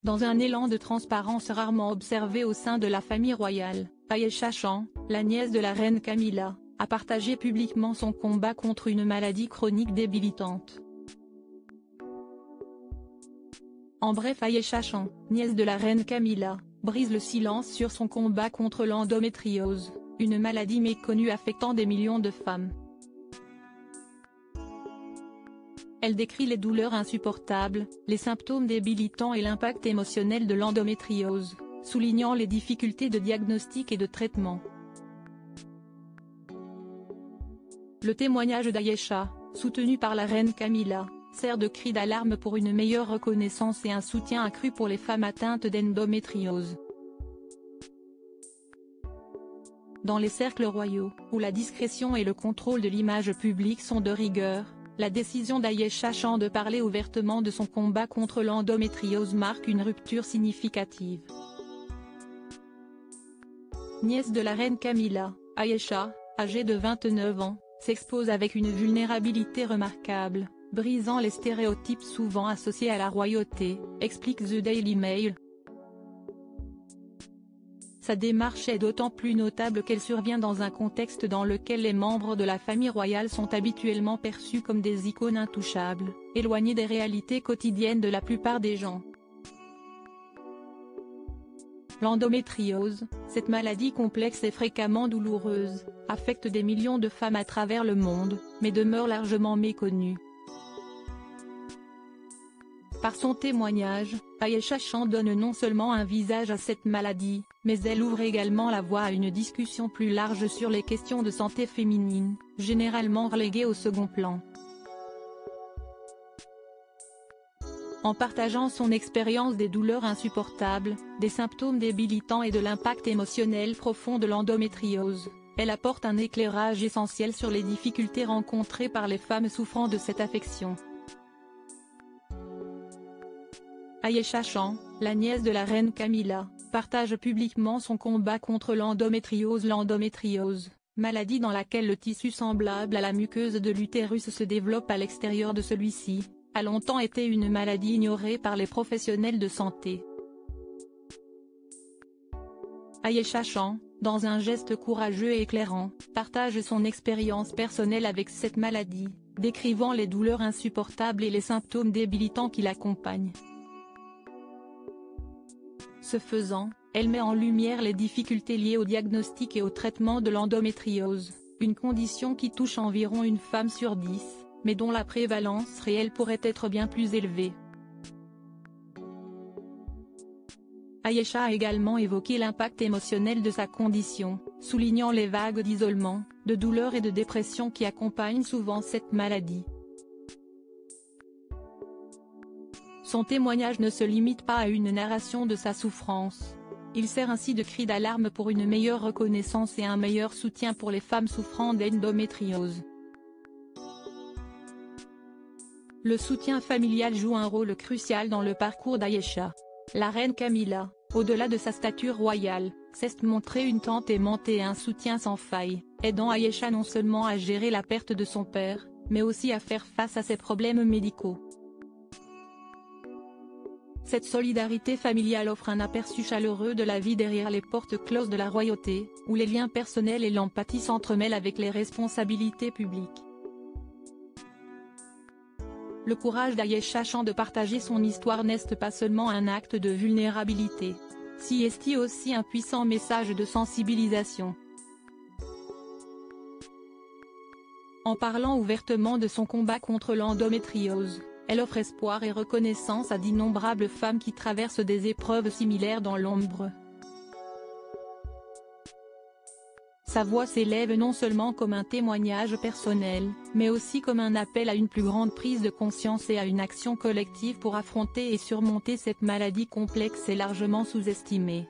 Dans un élan de transparence rarement observé au sein de la famille royale, Ayesha Chand, la nièce de la reine Camilla, a partagé publiquement son combat contre une maladie chronique débilitante. En bref, Ayesha Chand, nièce de la reine Camilla, brise le silence sur son combat contre l'endométriose, une maladie méconnue affectant des millions de femmes. Elle décrit les douleurs insupportables, les symptômes débilitants et l'impact émotionnel de l'endométriose, soulignant les difficultés de diagnostic et de traitement. Le témoignage d'Ayesha, soutenu par la reine Camilla, sert de cri d'alarme pour une meilleure reconnaissance et un soutien accru pour les femmes atteintes d'endométriose. Dans les cercles royaux, où la discrétion et le contrôle de l'image publique sont de rigueur, la décision d'Ayesha Chand de parler ouvertement de son combat contre l'endométriose marque une rupture significative. Nièce de la reine Camilla, Ayesha, âgée de 29 ans, s'expose avec une vulnérabilité remarquable, brisant les stéréotypes souvent associés à la royauté, explique The Daily Mail. Sa démarche est d'autant plus notable qu'elle survient dans un contexte dans lequel les membres de la famille royale sont habituellement perçus comme des icônes intouchables, éloignés des réalités quotidiennes de la plupart des gens. L'endométriose, cette maladie complexe et fréquemment douloureuse, affecte des millions de femmes à travers le monde, mais demeure largement méconnue. Par son témoignage, Ayesha Chand donne non seulement un visage à cette maladie, mais elle ouvre également la voie à une discussion plus large sur les questions de santé féminine, généralement reléguées au second plan. En partageant son expérience des douleurs insupportables, des symptômes débilitants et de l'impact émotionnel profond de l'endométriose, elle apporte un éclairage essentiel sur les difficultés rencontrées par les femmes souffrant de cette affection. Ayesha Chand, la nièce de la reine Camilla, partage publiquement son combat contre l'endométriose. L'endométriose, maladie dans laquelle le tissu semblable à la muqueuse de l'utérus se développe à l'extérieur de celui-ci, a longtemps été une maladie ignorée par les professionnels de santé. Ayesha Chand, dans un geste courageux et éclairant, partage son expérience personnelle avec cette maladie, décrivant les douleurs insupportables et les symptômes débilitants qui l'accompagnent. Ce faisant, elle met en lumière les difficultés liées au diagnostic et au traitement de l'endométriose, une condition qui touche environ une femme sur 10, mais dont la prévalence réelle pourrait être bien plus élevée. Ayesha a également évoqué l'impact émotionnel de sa condition, soulignant les vagues d'isolement, de douleur et de dépression qui accompagnent souvent cette maladie. Son témoignage ne se limite pas à une narration de sa souffrance. Il sert ainsi de cri d'alarme pour une meilleure reconnaissance et un meilleur soutien pour les femmes souffrant d'endométriose. Le soutien familial joue un rôle crucial dans le parcours d'Ayesha. La reine Camilla, au-delà de sa stature royale, s'est montrée une tante aimante et un soutien sans faille, aidant Ayesha non seulement à gérer la perte de son père, mais aussi à faire face à ses problèmes médicaux. Cette solidarité familiale offre un aperçu chaleureux de la vie derrière les portes closes de la royauté, où les liens personnels et l'empathie s'entremêlent avec les responsabilités publiques. Le courage d'Ayesha Chand de partager son histoire n'est pas seulement un acte de vulnérabilité, c'est aussi un puissant message de sensibilisation. En parlant ouvertement de son combat contre l'endométriose, elle offre espoir et reconnaissance à d'innombrables femmes qui traversent des épreuves similaires dans l'ombre. Sa voix s'élève non seulement comme un témoignage personnel, mais aussi comme un appel à une plus grande prise de conscience et à une action collective pour affronter et surmonter cette maladie complexe et largement sous-estimée.